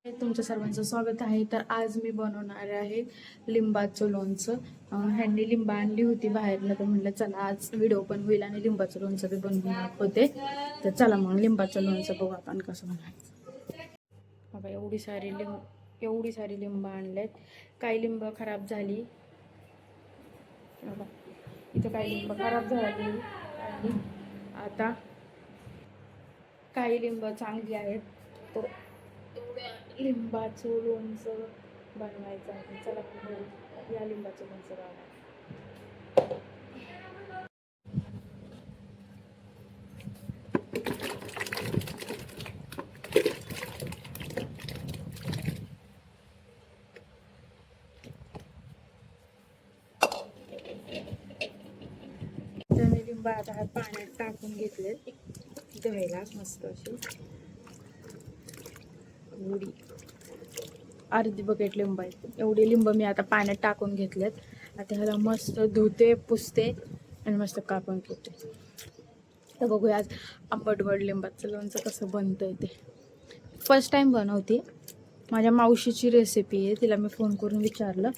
तुमच्या सर्वांचं स्वागत आहे. तर आज मी बनवणार आहे लिंबाचं लोणचं. ह्यांनी लिंबा आणली होती बाहेरनं, तर म्हटलं चला आज व्हिडिओ पण होईल आणि लिंबाचं लोणचं बी बनवून होते. तर चला मग लिंबाचं लोणचं बघू आपण कसं बनवायचं. बाबा एवढी सारी लिंब आणलेत. काही लिंब खराब झाली, बाबा इथं काही लिंब खराब झाली आणि आता काही लिंब चांगली आहेत. तर एवढ्या लिंबाचं लोणचं बनवायचं आहे. चला बघू या लिंबाचं लोणचं बनवायचं. तर मी लिंब आता पाण्यात टाकून घेतले धुवायला मस्त अशी. एवढी अर्धी बकेट लिंब आहेत. एवढी लिंब मी आता पाण्यात टाकून घेतलेत. आता ह्याला मस्त धुते, पुसते आणि मस्त कापून घेते. तर बघूया आज आंबट गोड लिंबाचं लोणचं कसं बनतंय ते. फर्स्ट टाइम बनवते. माझ्या मावशीची रेसिपी आहे. तिला मी फोन करून विचारलं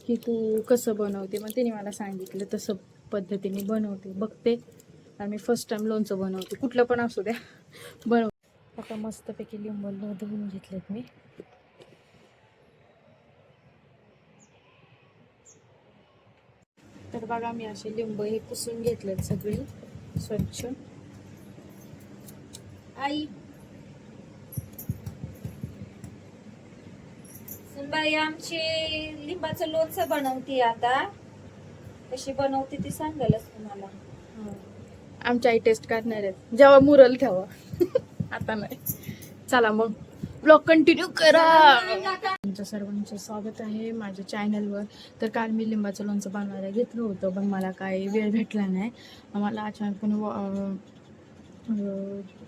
की तू कसं बनवते, मग तिने मला सांगितलं तसं पद्धतीने बनवते. बघते आणि मी फर्स्ट टाइम लोणचं बनवते, कुठलं पण असू द्या बनव. आता मस्तपैकी लिंब धुवून घेतलेत मी. तर बघा मी असे लिंब हे पुसून घेतलेत सगळी स्वच्छ. आई सुनबाई आमची लिंबाचं लोणचं बनवते. आता कशी बनवते ती सांगालच तुम्हाला. आमच्या आई टेस्ट करणार आहेत जेव्हा मुरल तेव्हा. आता नाही. चला मग ब्लॉग कंटिन्यू करा. तुमच्या सर्वांचं स्वागत आहे माझ्या चॅनलवर. तर काल मी लिंबाचं लोणचं बनवायला घेतलं होतं, पण मला काही वेळ भेटला नाही. मला अचानकपणे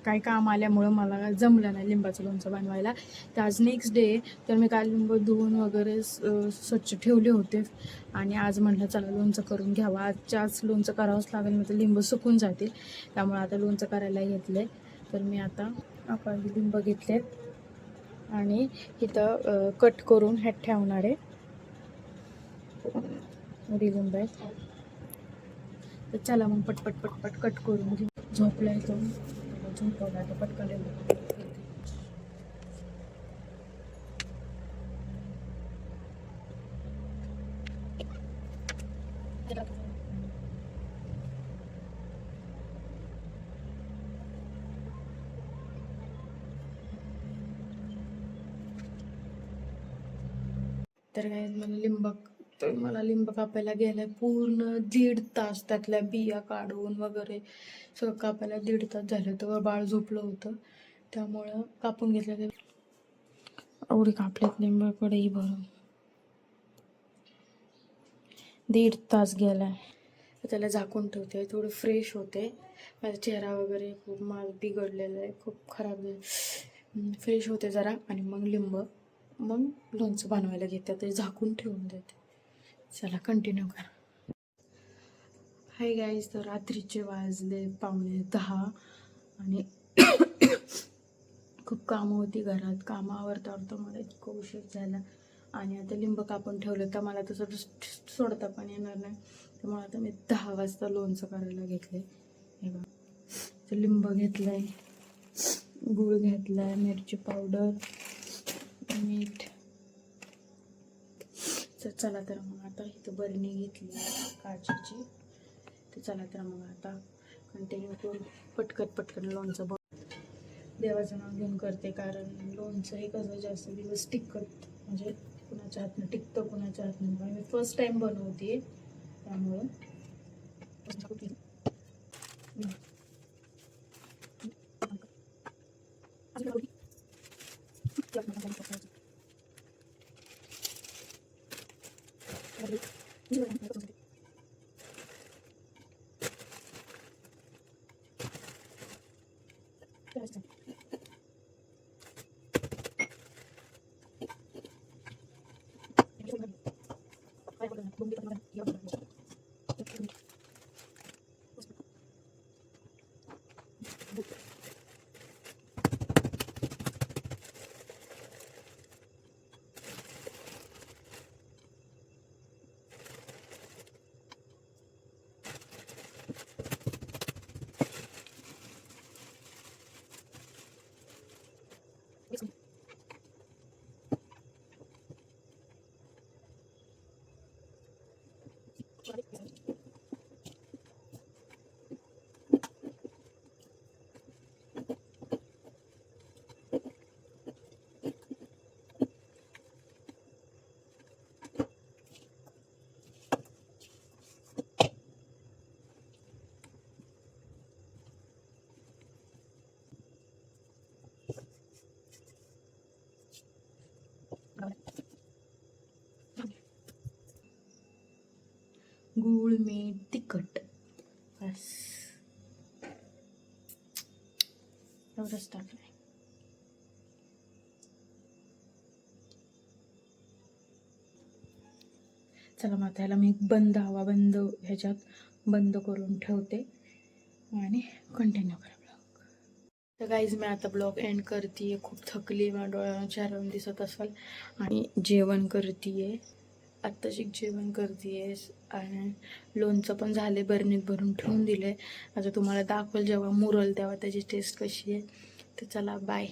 काही काम आल्यामुळं मला जमलं नाही लिंबाचं लोणचं बनवायला. तर आज नेक्स्ट डे. तर मी काल लिंब धुवून वगैरे स्वच्छ ठेवले होते आणि आज म्हटलं चला लोणचं करून घ्यावं. आजच्याच लोणचं करावंच लागेल, मग लिंब सुकून जातील. त्यामुळे आता लोणचं करायला घेतले. तर मी आता आपण लिंब घेतले आणि इथं कट करून ह्यात ठेवणार आहे. मोठी लिंब आहे. तर चला मग पटपट पटपट कट करून घेऊ. झोपलाय तो, झोपवला तर पटकन लिंब. तर काय मला लिंब कापायला गेलाय पूर्ण 1.5 तास. त्यातल्या बिया काढून वगैरे सगळं कापायला 1.5 तास झाले. तर बाळ झोपलं होतं त्यामुळं कापून घेतलं. एवढी कापल्यात लिंब कढई भरून. 1.5 तास गेलाय. त्याला झाकून ठेवते, थोडं फ्रेश होते. माझा चेहरा वगैरे खूप बिघडलेला आहे, खूप खराब आहे. फ्रेश होते जरा आणि मग लोणचं बनवायला घेते. ते झाकून ठेवून देते. चला कंटिन्यू करा. हाय गाईज, तर रात्रीचे वाजले 9:45 आणि खूप कामं होती घरात. कामं आवरता मला इतकं उशीर झाला. आणि आता लिंब कापून ठेवलं तर मला तसं सोडता पण येणार नाही. त्यामुळे आता मी 10 वाजता लोणचं करायला घेतले. हे बघा, तर लिंब घेतलंय, गूळ घेतलाय, मिरची पावडर, मीठ. तर चला तर मग आता इथं बरणी घेतली काचेची. तर चला तर मग आता कंटिन्यू करून पटकन लोणचं देवाचं नाव घेऊन करते. कारण लोणचं हे कसं जास्त दिवस टिकत, म्हणजे कुणाच्या हातनं टिकतं कुणाच्या हातनं. पण मी फर्स्ट टाइम बनवते त्यामुळं त्याच्यावरच टाकलंय. चला मग त्याला मी बंद ह्याच्यात बंद करून ठेवते आणि कंटिन्यू करा ब्लॉग. तर गाईज मी आता ब्लॉग एंड करते. खूप थकली, मला डोळ्यानं चेहऱ्यावरून दिसत असाल. आणि जेवण करते, आत्ताशी जेवण करते आणि लोणचं पण झाले, बरणीत भरून ठेवून दिले. आता तुम्हाला दाखवेल जेव्हा मुरल तेव्हा त्याची टेस्ट कशी आहे. तर चला बाय.